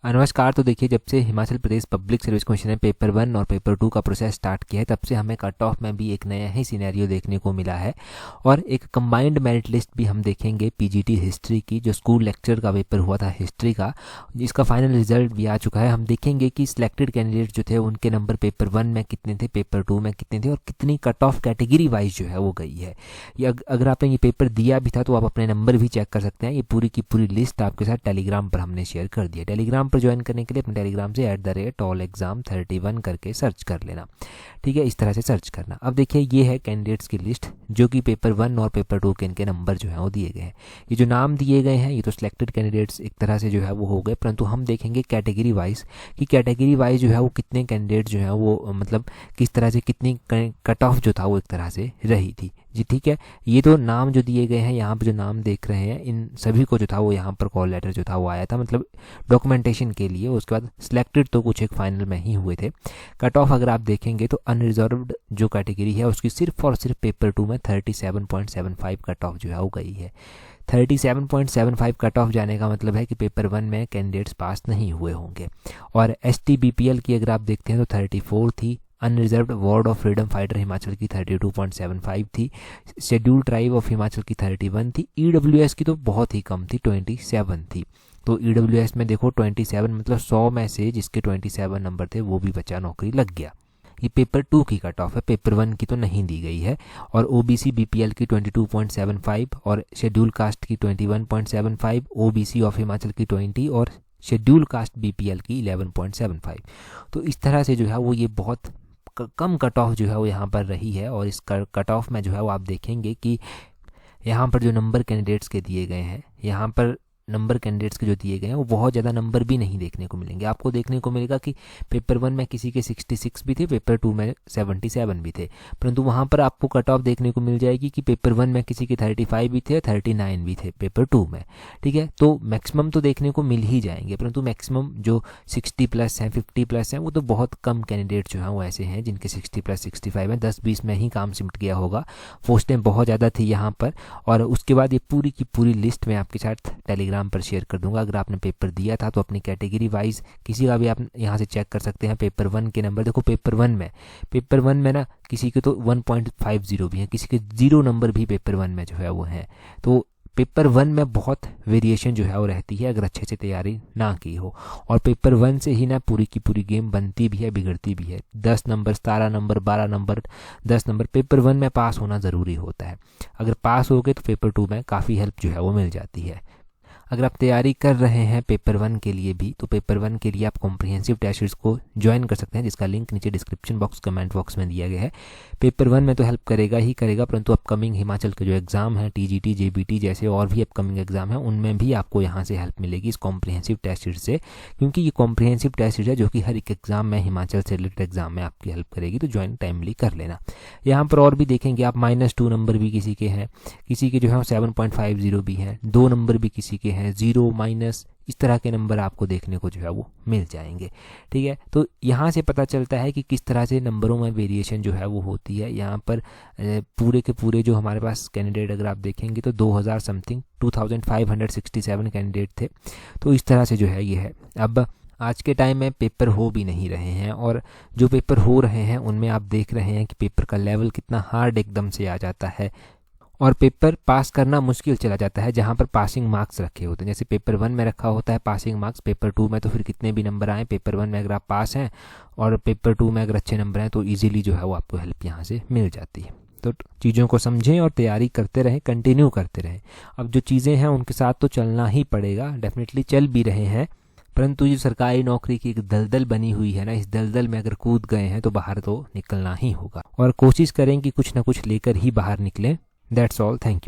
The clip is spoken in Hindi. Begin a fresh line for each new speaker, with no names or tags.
नमस्कार। तो देखिए, जब से Himachal Pradesh public service commission ने पेपर 1 और पेपर 2 का प्रोसेस स्टार्ट किया है, तब से हमें कट ऑफ में भी एक नया ही सिनेरियो देखने को मिला है और एक कंबाइंड मेरिट लिस्ट भी हम देखेंगे पीजीटी हिस्ट्री की, जो स्कूल लेक्चर का पेपर हुआ था हिस्ट्री का, जिसका फाइनल रिजल्ट भी आ चुका है। हम देखेंगे कि सिलेक्टेड कैंडिडेट जो थे उनके नंबर पेपर 1 में कितने थे, पेपर 2 में कितने थे और कितनी कट ऑफ कैटेगरी वाइज जो है वो गई है। ये अगर आपने ये पेपर दिया भी था तो आप अपने नंबर भी चेक कर सकते हैं। ये पूरी की पूरी लिस्ट आपके साथ टेलीग्राम पर हमने शेयर कर दी है। टेलीग्राम पर ज्वाइन करने के लिए अपने टेलीग्राम से @allexam31 करके सर्च कर लेना, ठीक है। इस तरह से सर्च करना। अब देखिए, ये है कैंडिडेट्स की लिस्ट जो कि पेपर 1 और पेपर 2 के इनके नंबर जो है वो दिए गए हैं। ये जो नाम दिए गए हैं ये तो सिलेक्टेड कैंडिडेट्स एक तरह से जो है वो हो गए, परंतु हम देखेंगे कैटेगरी वाइज कि कैटेगरी वाइज जो है वो कितने कैंडिडेट जो है वो मतलब किस तरह से कितनी कट ऑफ जो था वो एक तरह से रही थी जी, ठीक है। ये तो नाम जो दिए गए हैं, यहाँ पर जो नाम देख रहे हैं, इन सभी को जो था वो यहाँ पर कॉल लेटर जो था वो आया था, मतलब डॉक्यूमेंटेशन के लिए। उसके बाद सिलेक्टेड तो कुछ एक फाइनल में ही हुए थे। कट ऑफ अगर आप देखेंगे तो अनरिजर्व्ड जो कैटेगरी है उसकी सिर्फ और सिर्फ पेपर 2 में 37.75 कट ऑफ जो है वो गई है। 37.75 कट ऑफ जाने का मतलब है कि पेपर 1 में कैंडिडेट्स पास नहीं हुए होंगे। और STBPL की अगर आप देखते हैं तो 34 थी। Unreserved ward of freedom fighter Himachal की 32.75 थी। शेड्यूल्ड ट्राइब ऑफ हिमाचल की 31 थी। EWS की तो बहुत ही कम थी, 27 थी। तो EWS में देखो 27 मतलब 100 में से जिसके 27 नंबर थे वो भी बचा, नौकरी लग गया। ये पेपर 2 की कट ऑफ है, पेपर 1 की तो नहीं दी गई है। और OBC BPL की 22.75 और शेड्यूल कास्ट की 21.75, OBC ऑफ हिमाचल की 20 और शेड्यूल कास्ट BPL की 11.75। तो इस तरह से जो है वो ये बहुत कम कट ऑफ जो है वो यहाँ पर रही है। और इस कट ऑफ में जो है वो आप देखेंगे कि यहाँ पर जो नंबर कैंडिडेट्स के दिए गए हैं, यहाँ पर नंबर कैंडिडेट्स के जो दिए गए हैं वो बहुत ज़्यादा नंबर भी नहीं देखने को मिलेंगे। आपको देखने को मिलेगा कि पेपर 1 में किसी के 66 भी थे, पेपर 2 में 77 भी थे, परंतु वहाँ पर आपको कट ऑफ देखने को मिल जाएगी कि पेपर 1 में किसी के 35 भी थे, 39 भी थे पेपर 2 में, ठीक है। तो मैक्सिमम तो देखने को मिल ही जाएंगे, परंतु मैक्सिमम जो 60+ हैं, 50+ हैं, वो तो बहुत कम कैंडिडेट जो हैं वो ऐसे हैं जिनके 60+, 65 हैं। 10-20 में ही काम सिमट गया होगा। पोस्टें बहुत ज़्यादा थी यहाँ पर। और उसके बाद ये पूरी की पूरी लिस्ट मैं आपके साथ टेलीग्राम पर शेयर कर दूंगा। अगर आपने पेपर दिया था तो अपनी कैटेगरी वाइज किसी का भी आप यहाँ से चेक कर सकते हैं। पेपर 1 के नंबर देखो, पेपर 1 में ना किसी के तो 1.50 भी हैं, किसी के 0 नंबर भी पेपर 1 में जो है वो हैं। तो पेपर 1 में बहुत वेरिएशन जो है वो रहती है अगर अच्छे से तैयारी ना की हो। और पेपर 1 से ही ना पूरी की पूरी गेम बनती भी है, बिगड़ती भी है। 10 number, 17 number, 12 number, 10 number, paper 1 में पास होना ज़रूरी होता है। अगर पास हो गए तो पेपर 2 में काफ़ी हेल्प जो है वो मिल जाती है। अगर आप तैयारी कर रहे हैं पेपर 1 के लिए भी, तो पेपर 1 के लिए आप कॉम्प्रिहेंसिव टेस्ट सीरीज को ज्वाइन कर सकते हैं, जिसका लिंक नीचे डिस्क्रिप्शन बॉक्स, कमेंट बॉक्स में दिया गया है। पेपर 1 में तो हेल्प करेगा ही करेगा, परंतु अपकमिंग हिमाचल के जो एग्ज़ाम हैं, TGT, JBT जैसे और भी अपकमिंग एग्ज़ाम हैं, उनमें भी आपको यहाँ से हेल्प मिलेगी इस कॉम्प्रिहेंसिव टेस्ट सीरीज से। क्योंकि ये कॉम्प्रिहेंसिव टेस्ट सीरीज है जो कि हर एक एग्ज़ाम में, हिमाचल से रिलेटेड एग्जाम में आपकी हेल्प करेगी। तो ज्वाइन टाइमली कर लेना। यहाँ पर और भी देखेंगे आप, -2 नंबर भी किसी के हैं, किसी के जो है 7.50 भी हैं, 2 नंबर भी किसी के हैं, 0, इस तरह के नंबर आपको देखने को जो है वो मिल जाएंगे, ठीक है। तो यहाँ से पता चलता है कि किस तरह से नंबरों में वेरिएशन जो है वो होती है। यहाँ पर पूरे के पूरे जो हमारे पास कैंडिडेट अगर आप देखेंगे तो 2000 समथिंग 2567 कैंडिडेट थे। तो इस तरह से जो है ये है। अब आज के टाइम में पेपर हो भी नहीं रहे हैं, और जो पेपर हो रहे हैं उनमें आप देख रहे हैं कि पेपर का लेवल कितना हार्ड एकदम से आ जाता है और पेपर पास करना मुश्किल चला जाता है। जहाँ पर पासिंग मार्क्स रखे होते हैं, जैसे पेपर 1 में रखा होता है पासिंग मार्क्स, पेपर 2 में तो फिर कितने भी नंबर आए, पेपर 1 में अगर आप पास हैं और पेपर 2 में अगर अच्छे नंबर हैं तो इजीली जो है वो आपको हेल्प यहाँ से मिल जाती है। तो चीज़ों को समझें और तैयारी करते रहें, कंटिन्यू करते रहें। अब जो चीज़ें हैं उनके साथ तो चलना ही पड़ेगा, डेफिनेटली चल भी रहे हैं, परंतु जो सरकारी नौकरी की एक दलदल बनी हुई है ना, इस दलदल में अगर कूद गए हैं तो बाहर तो निकलना ही होगा। और कोशिश करें कि कुछ ना कुछ लेकर ही बाहर निकलें। That's all, thank you.